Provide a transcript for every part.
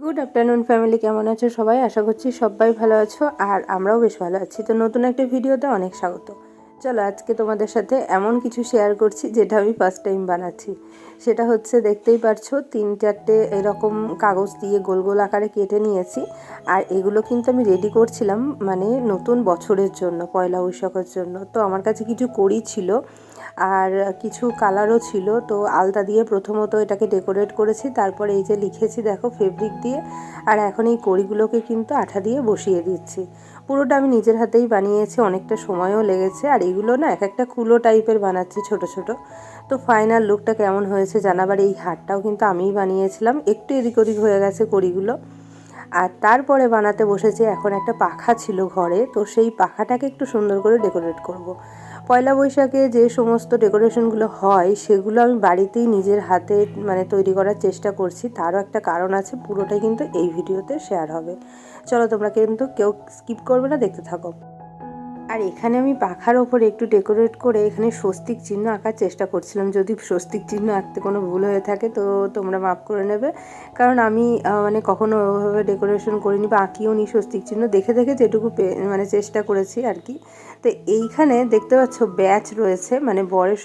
Good afternoon family, কেমন আছো সবাই? আশা করছি সবাই ভালো আছো আর আমরাও বেশ ভালো আছি। তো নতুন একটা ভিডিওতে অনেক স্বাগত। চলো আজকে তোমাদের সাথে এমন কিছু শেয়ার করছি যেটা আমি ফার্স্ট টাইম বানাচ্ছি। সেটা হচ্ছে, দেখতেই পারছো 3-4টে এরকম কাগজ দিয়ে গোল গোল আকারে কেটে নিয়েছি। আর এগুলো কিন্তু আমি রেডি করছিলাম মানে নতুন বছরের জন্য, পয়লা বৈশাখের জন্য। তো আমার কাছে কিছু কড়ি ছিল আর কিছু কালারও ছিল। তো আলতা দিয়ে প্রথমত এটাকে ডেকোরেট করেছি, তারপর এই যে লিখেছি দেখো ফেব্রিক দিয়ে। আর এখন এই কড়িগুলোকে কিন্তু আঠা দিয়ে বসিয়ে দিচ্ছি। পুরোটা আমি নিজের হাতেই বানিয়েছি, অনেকটা সময়ও লেগেছে। আর এগুলো না এক একটা কুলো টাইপের বানাচ্ছি ছোট ছোট। তো ফাইনাল লুকটা কেমন হয়েছে জানাবার। এই হারটাও কিন্তু আমিই বানিয়েছিলাম, একটু এদিক ওদিক হয়ে গেছে কড়িগুলো। আর তারপরে বানাতে বসেছি। এখন একটা পাখা ছিল ঘরে, তো সেই পাখাটাকে একটু সুন্দর করে ডেকোরেট করব। পয়লা বৈশাখে যে সমস্ত ডেকোরেশনগুলো হয় সেগুলো আমি বাড়িতেই নিজের হাতে মানে তৈরি করার চেষ্টা করছি। তারও একটা কারণ আছে, পুরোটাই কিন্তু এই ভিডিওতে শেয়ার হবে। চলো, তোমরা কিন্তু কেউ স্কিপ করবে না, দেখতে থাকো। আর এখানে আমি পাখার ওপরে একটু ডেকোরেট করে এখানে স্বস্তিক চিহ্ন আঁকার চেষ্টা করছিলাম। যদি স্বস্তিক চিহ্ন আঁকতে কোনো ভুল হয়ে থাকে তো তোমরা মাফ করে নেবে, কারণ আমি মানে কখনো ওভাবে ডেকোরেশন করিনি বা আঁকিও নি স্বস্তিক চিহ্ন। দেখে দেখে যেটুকু মানে চেষ্টা করেছি আর কি। তো এইখানে দেখতে পাচ্ছ ব্যাচ রয়েছে, মানে বরের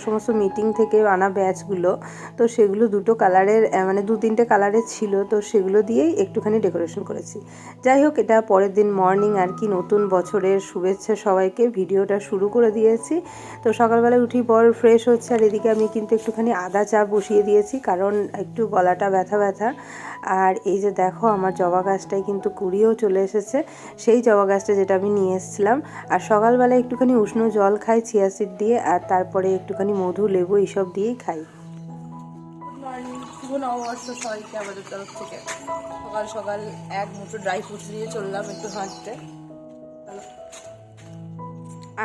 সমস্ত মিটিং থেকে আনা ব্যাচগুলো। তো সেগুলো দুটো কালারের মানে 2-3টে কালারের ছিল, তো সেগুলো দিয়েই একটুখানি ডেকোরেশন করেছি। যাই হোক, এটা পরের দিন মর্নিং আর কি, নতুন বছরের শুভেচ্ছা সবাইকে। ভিডিওটা শুরু করে দিয়েছি। তো সকালবেলায় উঠি বর ফ্রেশ হচ্ছে, আর এদিকে আমি কিন্তু একটুখানি আদা চা বসিয়ে দিয়েছি, কারণ একটু গলাটা ব্যথা ব্যথা। আর এই যে দেখো আমার জবা গাছটায় কিন্তু কুড়িও চলে এসেছে, সেই জবা গাছটা যেটা আমি নিয়ে এসেছিলাম। আর সকালবেলায় একটুখানি উষ্ণ জল খাই চিয়া সিড দিয়ে, আর তারপরে একটুখানি মধু লেবু এইসব দিয়েই খাই। গুড মর্নিং, শুভ নববর্ষ সবাইকে আমাদের তরফ থেকে। সকাল সকাল এক মুঠো ড্রাই ফ্রুটস দিয়ে চললাম একটু হাঁটতে।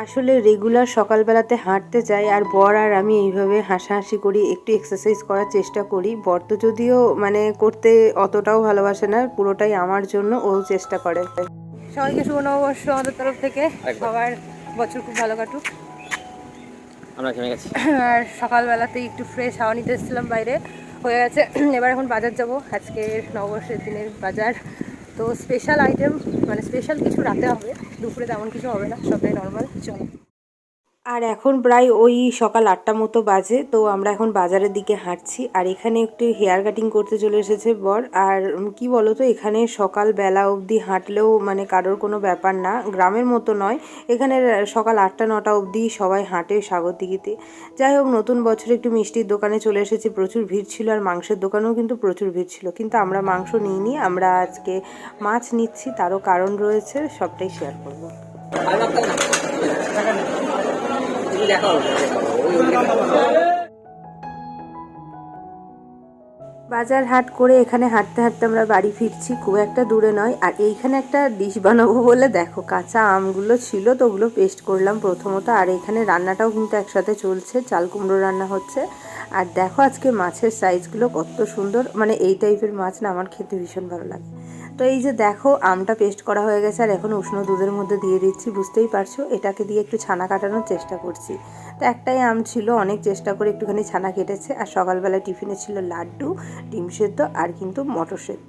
আসলে রেগুলার সকালবেলাতে হাঁটতে যাই, আর বর আর আমি এইভাবে হাসাহাসি করি, একটু এক্সারসাইজ করার চেষ্টা করি। বর তো যদিও মানে করতে অতটাও ভালোবাসে না, পুরোটাই আমার জন্য ও চেষ্টা করে। সবাইকে শুভ নববর্ষ আমাদের তরফ থেকে। সবার বছর খুব ভালো কাটুক। আমরা থেমে গেছি। আর সকালবেলাতেই একটু ফ্রেশ হাওয়া নিতে এসেছিলাম বাইরে, হয়ে গেছে। এবার এখন বাজার যাব, আজকে নববর্ষের দিনের বাজার। তো স্পেশাল আইটেম মানে স্পেশাল কিছু রাতে হবে, দুপুরে তেমন কিছু হবে না, সবটাই নর্মাল। চলো। আর এখন প্রায় ওই সকাল 8টা মতো বাজে। তো আমরা এখন বাজারের দিকে হাঁটছি, আর এখানে একটু হেয়ার কাটিং করতে চলে এসেছে বর। আর কি বলো তো, এখানে সকালবেলা অবধি হাঁটলেও মানে কারোর কোনো ব্যাপার না, গ্রামের মতো নয়। এখানে সকাল 8টা-9টা অবধি সবাই হাঁটে স্বাগতিকীতে। যাই হোক, নতুন বছরে একটু মিষ্টির দোকানে চলে এসেছি, প্রচুর ভিড় ছিল। আর মাংসের দোকানেও কিন্তু প্রচুর ভিড় ছিল, কিন্তু আমরা মাংস নিইনি, আমরা আজকে মাছ নিচ্ছি। তারও কারণ রয়েছে, সবটাই শেয়ার করবো। বাজার হাট করে এখানে হাঁটতে হাঁটতে আমরা বাড়ি ফিরছি, খুব একটা দূরে নয়। আর এইখানে একটা ডিশ বানাবো বলে দেখো কাঁচা আমগুলো ছিল, তো ওগুলো পেস্ট করলাম প্রথমত। আর এখানে রান্নাটাও কিন্তু একসাথে চলছে, চাল কুমড়ো রান্না হচ্ছে। আর দেখো আজকে মাছের সাইজগুলো কত সুন্দর, মানে এই টাইপের মাছ না আমার খেতে ভীষণ ভালো লাগে। তো এই যে দেখো আমটা পেস্ট করা হয়ে গেছে, আর এখন উষ্ণ দুধের মধ্যে দিয়ে দিচ্ছি। বুঝতেই পারছো, এটাকে দিয়ে একটু ছানা কাটানোর চেষ্টা করছি। তো একটাই আম ছিল, অনেক চেষ্টা করে একটুখানি ছানা কেটেছে। আর সকালবেলা টিফিনে ছিল লাড্ডু, ডিম সেদ্ধ আর কিন্তু মটর সেদ্ধ।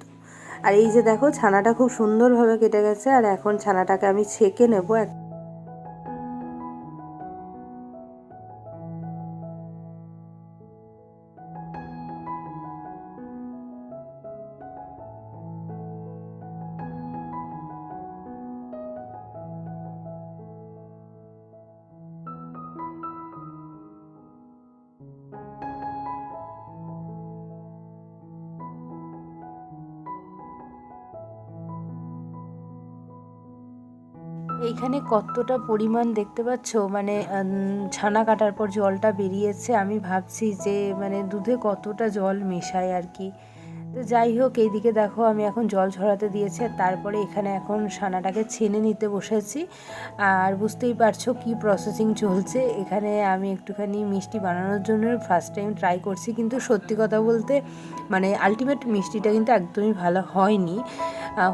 আর এই যে দেখো ছানাটা খুব সুন্দরভাবে কেটে গেছে, আর এখন ছানাটাকে আমি ছেঁকে নেবো। এইখানে কতটা পরিমাণ দেখতে পাচ্ছ, মানে ছানা কাটার পর জলটা বেরিয়েছে। আমি ভাবছি যে মানে দুধে কতটা জল মেশায় আর কি। তো যাই হোক, এইদিকে দেখো আমি এখন জল ঝরাতে দিয়েছি, তারপরে এখানে এখন ছানাটাকে ছেনে নিতে বসেছি। আর বুঝতেই পারছো কি প্রসেসিং চলছে এখানে। আমি একটুখানি মিষ্টি বানানোর জন্য ফার্স্ট টাইম ট্রাই করছি, কিন্তু সত্যি কথা বলতে মানে আলটিমেট মিষ্টিটা কিন্তু একদমই ভালো হয়নি।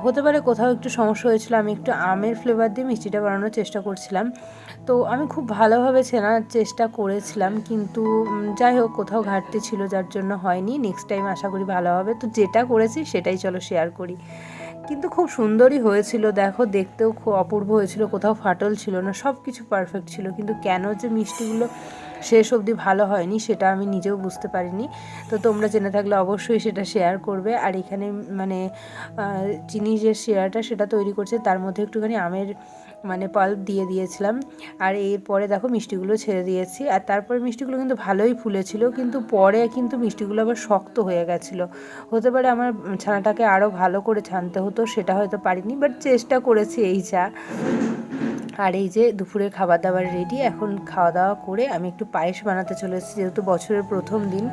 হতে পারে কোথাও একটু সমস্যা হয়েছিল, আমি একটু আমের ফ্লেভার দিয়ে মিষ্টিটা বানানোর চেষ্টা করছিলাম। তো আমি খুব ভালোভাবে চেনার চেষ্টা করেছিলাম, কিন্তু যাই হোক কোথাও ঘাটতি ছিল যার জন্য হয়নি। নেক্সট টাইম আশা করি ভালো হবে। তো যেটা করেছি সেটাই চলো শেয়ার করি। কিন্তু খুব সুন্দরই হয়েছিল, দেখো দেখতেও খুব অপূর্ব হয়েছিল, কোথাও ফাটল ছিল না, সব কিছু পারফেক্ট ছিল। কিন্তু কেন যে মিষ্টিগুলো শেষ অবধি ভালো হয়নি সেটা আমি নিজেও বুঝতে পারিনি। তো তোমরা জেনে থাকলে অবশ্যই সেটা শেয়ার করবে। আর এখানে মানে চিনি যে শিরাটা সেটা তৈরি করছে, তার মধ্যে একটুখানি আমের মানে পাল্প দিয়ে দিয়েছিলাম। আর এরপরে দেখো মিষ্টিগুলো ছেড়ে দিয়েছি। আর তারপরে মিষ্টিগুলো কিন্তু ভালোই ফুলেছিল, কিন্তু পরে কিন্তু মিষ্টিগুলো আবার শক্ত হয়ে গেছিলো। হতে পারে আমার ছানাটাকে আরও ভালো করে ছানতে হতো, সেটা হয়তো পারিনি, বাট চেষ্টা করেছি এই চা। আর এই যে দুপুরে খাবার দাবার রেডি। এখন খাওয়া দাওয়া করে আমি একটু পায়েস বানাতে চলে এসেছি, যেহেতু বছরের প্রথম দিন।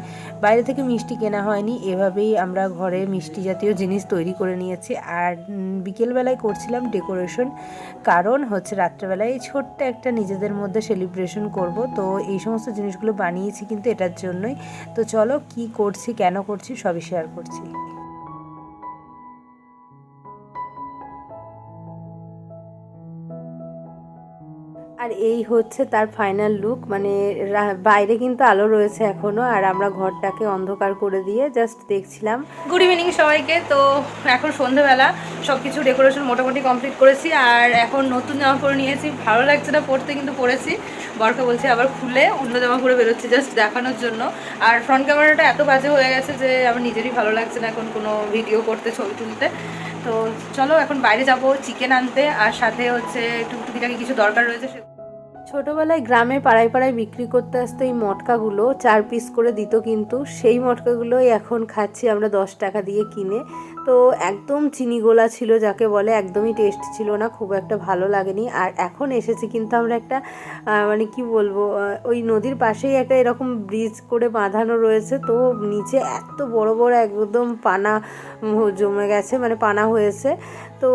বাইরে থেকে মিষ্টি কেনা হয়নি, এভাবেই আমরা ঘরে মিষ্টি জাতীয় জিনিস তৈরি করে নিয়েছি। আর বিকেলবেলায় করছিলাম ডেকোরেশন, কারণ হচ্ছে রাত্রেবেলায় ছোট্ট একটা নিজেদের মধ্যে সেলিব্রেশন করব। তো এই সমস্ত জিনিসগুলো বানিয়েছি কিন্তু এটার জন্যই। তো চলো কি করছি কেন করছি সবই শেয়ার করছি। আর এই হচ্ছে তার ফাইনাল লুক, মানে বাইরে কিন্তু আলো রয়েছে এখনও, আর আমরা ঘরটাকে অন্ধকার করে দিয়ে জাস্ট দেখছিলাম। গুড ইভিনিং সবাইকে। তো এখন সন্ধ্যেবেলা সব কিছু ডেকোরেশন মোটামুটি কমপ্লিট করেছি। আর এখন নতুন জামা পরে নিয়েছি, ভালো লাগছে না পরতে, কিন্তু পরেছি। বরকে বলছি আবার খুলে অন্য জামা পরে বেরোচ্ছি জাস্ট দেখানোর জন্য। আর ফ্রন্ট ক্যামেরাটা এত বাজে হয়ে গেছে যে আমার নিজেরই ভালো লাগছে না এখন কোনো ভিডিও করতে, ছবি তুলতে। তো চলো এখন বাইরে যাব চিকেন আনতে, আর সাথে হচ্ছে টুকটুকিটাকে কিছু দরকার রয়েছে। ছোটোবেলায় গ্রামে পাড়ায় পাড়ায় বিক্রি করতে আসতো এই মটকাগুলো, 4 পিস করে দিত, কিন্তু সেই মটকাগুলোই এখন খাচ্ছি আমরা 10 টাকা দিয়ে কিনে। তো একদম চিনি গোলা ছিল যাকে বলে, একদমই টেস্ট ছিল না, খুব একটা ভালো লাগেনি। আর এখন এসেছি কিন্তু আমরা একটা মানে কি বলবো, ওই নদীর পাশেই একটা এরকম ব্রিজ করে বাঁধানো রয়েছে। তো নিচে এত বড় বড় একদম পানা জমে গেছে, মানে পানা হয়েছে। তো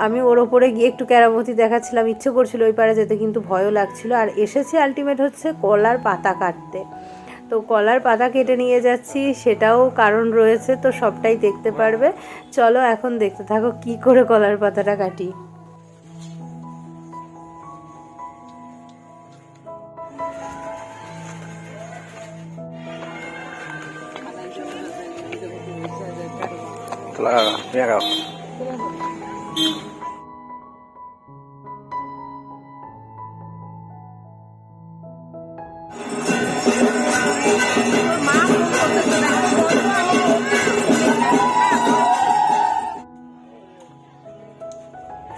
আমি ওর ওপরে গিয়ে একটু কেরামতি দেখাচ্ছিলাম, ইচ্ছে করছিল ওই পারে যেতে, কিন্তু ভয়ও লাগছিল। আর এসেছি আলটিমেট হচ্ছে কলার পাতা কাটতে। তো কলার পাতা কেটে নিয়ে যাচ্ছি, সেটাও কারণ রয়েছে, তো সবটাই দেখতে পারবে। চলো এখন দেখতে থাকো কি করে কলার পাতাটা কাটি।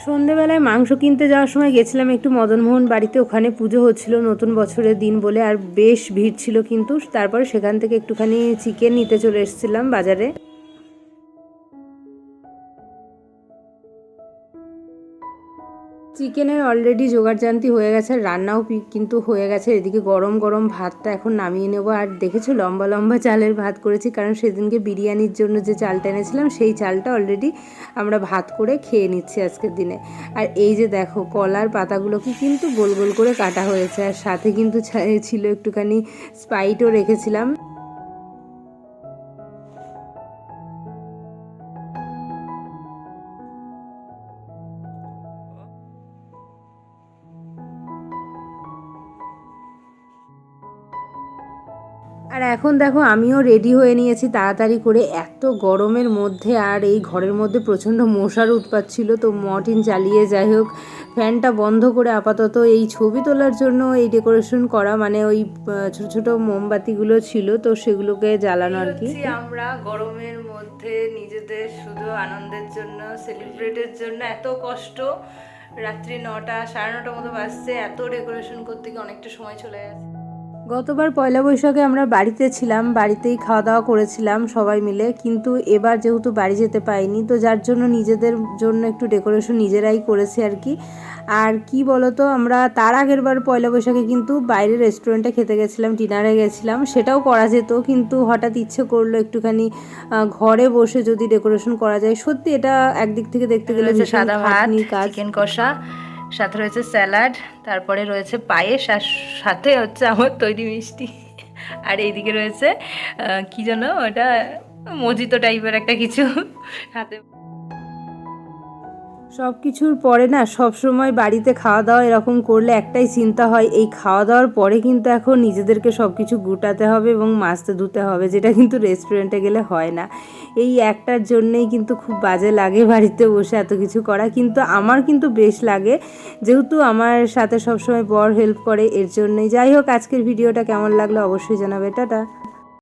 সন্ধেবেলায় মাংস কিনতে যাওয়ার সময় গেছিলাম একটু মদনমোহন বাড়িতে, ওখানে পুজো হচ্ছিল নতুন বছরের দিন বলে, আর বেশ ভিড় ছিল। কিন্তু তারপরে সেখান থেকে একটুখানি চিকেন নিতে চলে এসেছিলাম বাজারে। চিকেনের অলরেডি জোগাড়জান্তি হয়ে গেছে, রান্নাও কিন্তু হয়ে গেছে। এদিকে গরম গরম ভাতটা এখন নামিয়ে নেব। আর দেখেছো লম্বা লম্বা চালের ভাত করেছি, কারণ সেদিনকে বিরিয়ানির জন্য যে চালটা এনেছিলাম সেই চালটা অলরেডি আমরা ভাত করে খেয়ে নিচ্ছি আজকের দিনে। আর এই যে দেখো কলার পাতাগুলোকে কিন্তু গোল গোল করে কাটা হয়েছে, আর সাথে কিন্তু ছিল একটুখানি স্পাইটও রেখেছিলাম। আর এখন দেখো আমিও রেডি হয়ে নিয়েছি তাড়াতাড়ি করে, এত গরমের মধ্যে। আর এই ঘরের মধ্যে প্রচণ্ড মশার উৎপাত ছিল, তো মর্টিন চালিয়ে যাই হোক ফ্যানটা বন্ধ করে আপাতত এই ছবি তোলার জন্য এই ডেকোরেশন করা, মানে ওই ছোট ছোট মোমবাতিগুলো ছিল তো সেগুলোকে জ্বালানো আর কি। আমরা গরমের মধ্যে নিজেদের শুধু আনন্দের জন্য, সেলিব্রেটের জন্য এত কষ্ট, রাত্রি 9টা 9:30 মতো বাজছে, এত ডেকোরেশন করতে গিয়ে অনেকটা সময় চলে গেছে। গতবার পয়লা বৈশাখে আমরা বাড়িতে ছিলাম, বাড়িতেই খাওয়া দাওয়া করেছিলাম সবাই মিলে, কিন্তু এবার যেহেতু বাড়ি যেতে পাইনি, তো যার জন্য নিজেদের জন্য একটু ডেকোরেশন নিজেরাই করেছি আর কি। আর কি বলতো, আমরা তার আগের বার পয়লা বৈশাখে কিন্তু বাইরে রেস্টুরেন্টে খেতে গেছিলাম, ডিনারে গেছিলাম, সেটাও করা যেত, কিন্তু হঠাৎ ইচ্ছে করলো একটুখানি ঘরে বসে যদি ডেকোরেশন করা যায়। সত্যি এটা একদিক থেকে দেখতে গেলে সাদা ভাত, চিকেন কষা, সাথে রয়েছে স্যালাড, তারপরে রয়েছে পায়েস, আর সাথে হচ্ছে আমার তৈরি মিষ্টি। আর এইদিকে রয়েছে কি যেন ওটা মজিতো টাইপের একটা কিছু হাতে। সব কিছুর পরে না সব সময় বাড়িতে খাওয়া দাওয়া এরকম করলে একটাই চিন্তা হয়, এই খাওয়া দাওয়ার পরে কিন্তু এখন নিজেদেরকে সব কিছু গুটাতে হবে এবং মাজতে ধুতে হবে, যেটা কিন্তু রেস্টুরেন্টে গেলে হয় না। এই একটার জন্যেই কিন্তু খুব বাজে লাগে বাড়িতে বসে এত কিছু করা, কিন্তু আমার কিন্তু বেশ লাগে, যেহেতু আমার সাথে সবসময় বর হেল্প করে এর জন্যই। যাই হোক, আজকের ভিডিওটা কেমন লাগলো অবশ্যই জানাবে। টাটা।